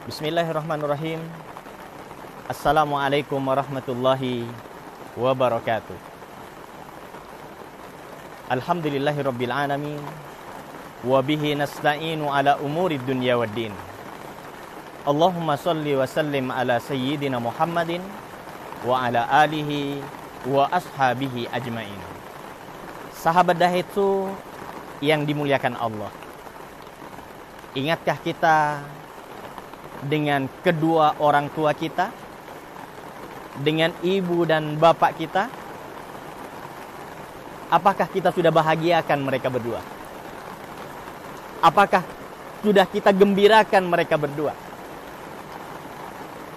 Bismillahirrahmanirrahim. Assalamualaikum warahmatullahi wabarakatuh. Alhamdulillahirabbil alamin wa bihi nasta'inu ala umuri dunya waddin. Allahumma shalli wa sallim ala sayyidina Muhammadin wa ala alihi wa ashabihi ajmain. Sahabat Daihatsu yang dimuliakan Allah, ingatkah kita dengan kedua orang tua kita, dengan ibu dan bapak kita? Apakah kita sudah bahagiakan mereka berdua? Apakah sudah kita gembirakan mereka berdua?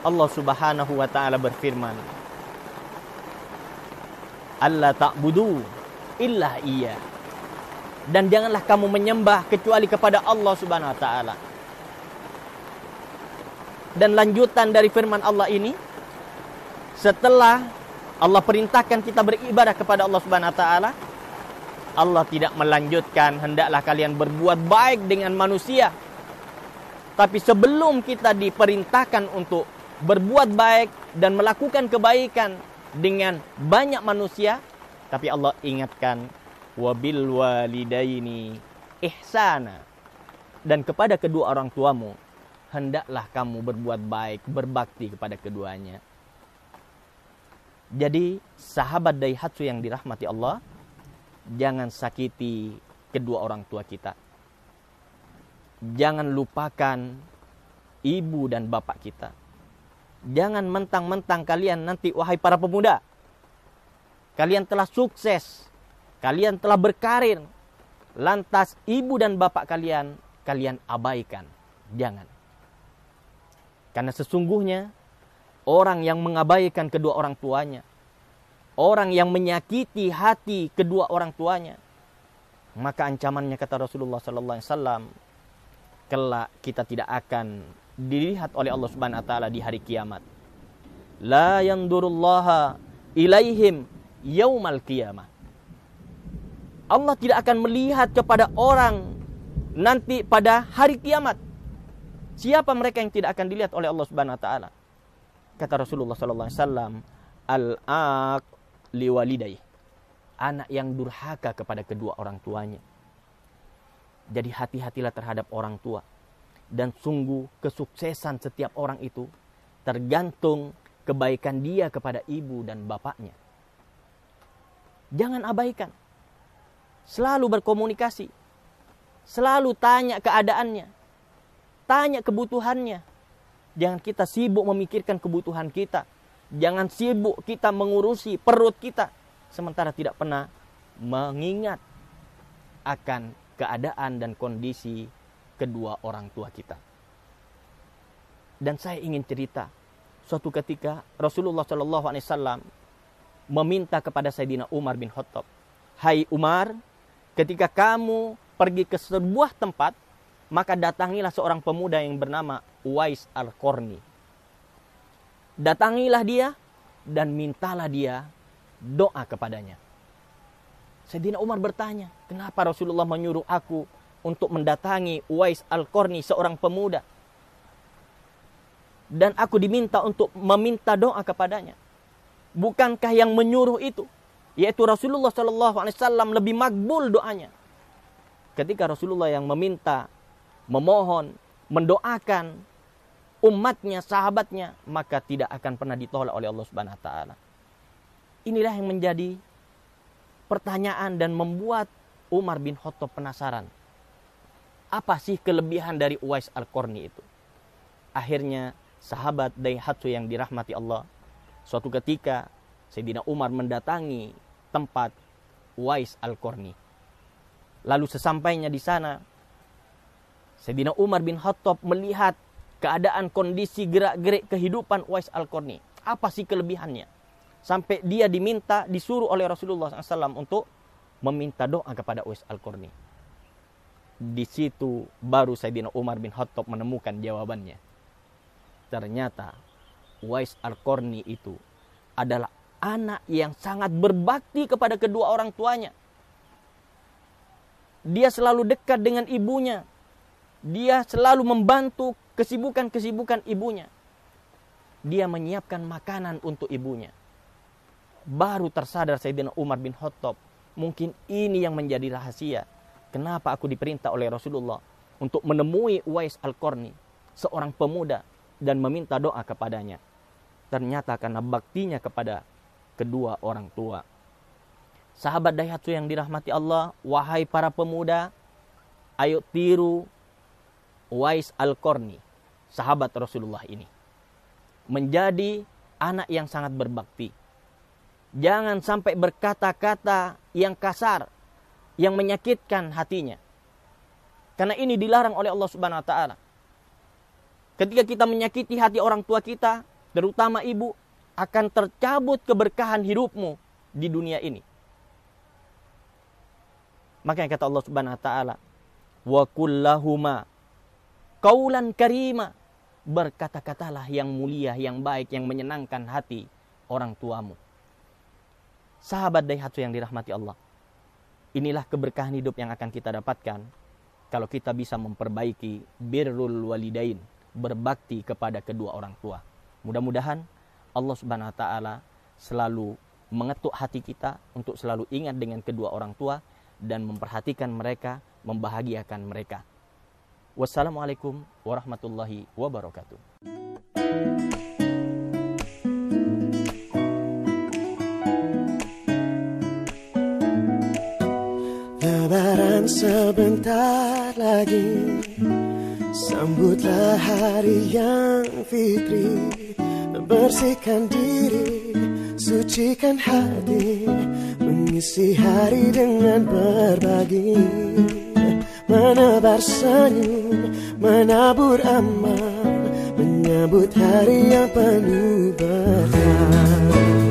Allah Subhanahu wa taala berfirman, "Alla ta'budu illa iya." Dan janganlah kamu menyembah kecuali kepada Allah Subhanahu wa taala. Dan lanjutan dari firman Allah ini, setelah Allah perintahkan kita beribadah kepada Allah Subhanahu wa taala, Allah tidak melanjutkan hendaklah kalian berbuat baik dengan manusia. Tapi sebelum kita diperintahkan untuk berbuat baik dan melakukan kebaikan dengan banyak manusia, tapi Allah ingatkan wabil walidaini ihsana, dan kepada kedua orang tuamu hendaklah kamu berbuat baik, berbakti kepada keduanya. Jadi sahabat Daihatsu yang dirahmati Allah, jangan sakiti kedua orang tua kita. Jangan lupakan ibu dan bapak kita. Jangan mentang-mentang kalian nanti, wahai para pemuda, kalian telah sukses, kalian telah berkarir, lantas ibu dan bapak kalian abaikan. Jangan. Karena sesungguhnya orang yang mengabaikan kedua orang tuanya, orang yang menyakiti hati kedua orang tuanya, maka ancamannya, kata Rasulullah sallallahu alaihi wasallam, kelak kita tidak akan dilihat oleh Allah Subhanahu wa taala di hari kiamat. La yandurullaha ilaihim yaumal qiyamah. Allah tidak akan melihat kepada orang nanti pada hari kiamat. Siapa mereka yang tidak akan dilihat oleh Allah Subhanahu wa taala? Kata Rasulullah sallallahu alaihi wasallam, al-aq liwalidayhi, anak yang durhaka kepada kedua orang tuanya. Jadi hati-hatilah terhadap orang tua. Dan sungguh kesuksesan setiap orang itu tergantung kebaikan dia kepada ibu dan bapaknya. Jangan abaikan. Selalu berkomunikasi. Selalu tanya keadaannya. Tanya kebutuhannya. Jangan kita sibuk memikirkan kebutuhan kita. Jangan sibuk kita mengurusi perut kita, sementara tidak pernah mengingat akan keadaan dan kondisi kedua orang tua kita. Dan saya ingin cerita, suatu ketika Rasulullah SAW meminta kepada Sayyidina Umar bin Khattab, "Hai Umar, ketika kamu pergi ke sebuah tempat, maka datangilah seorang pemuda yang bernama Uwais Al-Qarni. Datangilah dia dan mintalah dia doa kepadanya." Sayyidina Umar bertanya, kenapa Rasulullah menyuruh aku untuk mendatangi Uwais Al-Qarni, seorang pemuda, dan aku diminta untuk meminta doa kepadanya? Bukankah yang menyuruh itu, yaitu Rasulullah SAW, lebih makbul doanya? Ketika Rasulullah yang meminta, memohon, mendoakan umatnya, sahabatnya, maka tidak akan pernah ditolak oleh Allah Subhanahu wa taala. Inilah yang menjadi pertanyaan dan membuat Umar bin Khattab penasaran. Apa sih kelebihan dari Uwais Al-Qarni itu? Akhirnya sahabat Daihatsu yang dirahmati Allah, suatu ketika Sayyidina Umar mendatangi tempat Uwais Al-Qarni. Lalu sesampainya di sana, Sayyidina Umar bin Khattab melihat keadaan kondisi gerak-gerik kehidupan Uwais Al-Qarni. Apa sih kelebihannya? Sampai dia disuruh oleh Rasulullah SAW untuk meminta doa kepada Uwais Al-Qarni. Di situ baru Sayyidina Umar bin Khattab menemukan jawabannya. Ternyata Uwais Al-Qarni itu adalah anak yang sangat berbakti kepada kedua orang tuanya. Dia selalu dekat dengan ibunya. Dia selalu membantu kesibukan-kesibukan ibunya. Dia menyiapkan makanan untuk ibunya. Baru tersadar Sayyidina Umar bin Khattab, mungkin ini yang menjadi rahasia kenapa aku diperintah oleh Rasulullah untuk menemui Uwais Al-Qarni, seorang pemuda, dan meminta doa kepadanya. Ternyata karena baktinya kepada kedua orang tua. Sahabat Daihatsu yang dirahmati Allah, wahai para pemuda, ayo tiru Uwais Al-Qarni, sahabat Rasulullah ini. Menjadi anak yang sangat berbakti. Jangan sampai berkata-kata yang kasar, yang menyakitkan hatinya. Karena ini dilarang oleh Allah Subhanahu wa taala. Ketika kita menyakiti hati orang tua kita, terutama ibu, akan tercabut keberkahan hidupmu di dunia ini. Makanya kata Allah Subhanahu wa taala, wa kullahuma qaulan karima, berkata-katalah yang mulia, yang baik, yang menyenangkan hati orang tuamu. Sahabat Daihatsu yang dirahmati Allah, inilah keberkahan hidup yang akan kita dapatkan kalau kita bisa memperbaiki birrul walidain, berbakti kepada kedua orang tua. Mudah-mudahan Allah Subhanahu wa taala selalu mengetuk hati kita untuk selalu ingat dengan kedua orang tua dan memperhatikan mereka, membahagiakan mereka. Wassalamualaikum warahmatullahi wabarakatuh. Lebaran sebentar lagi, sambutlah hari yang fitri. Bersihkan diri, sucikan hati, mengisi hari dengan berbagi. Menebar senyum, menabur aman, menyambut hari yang penuh berkah.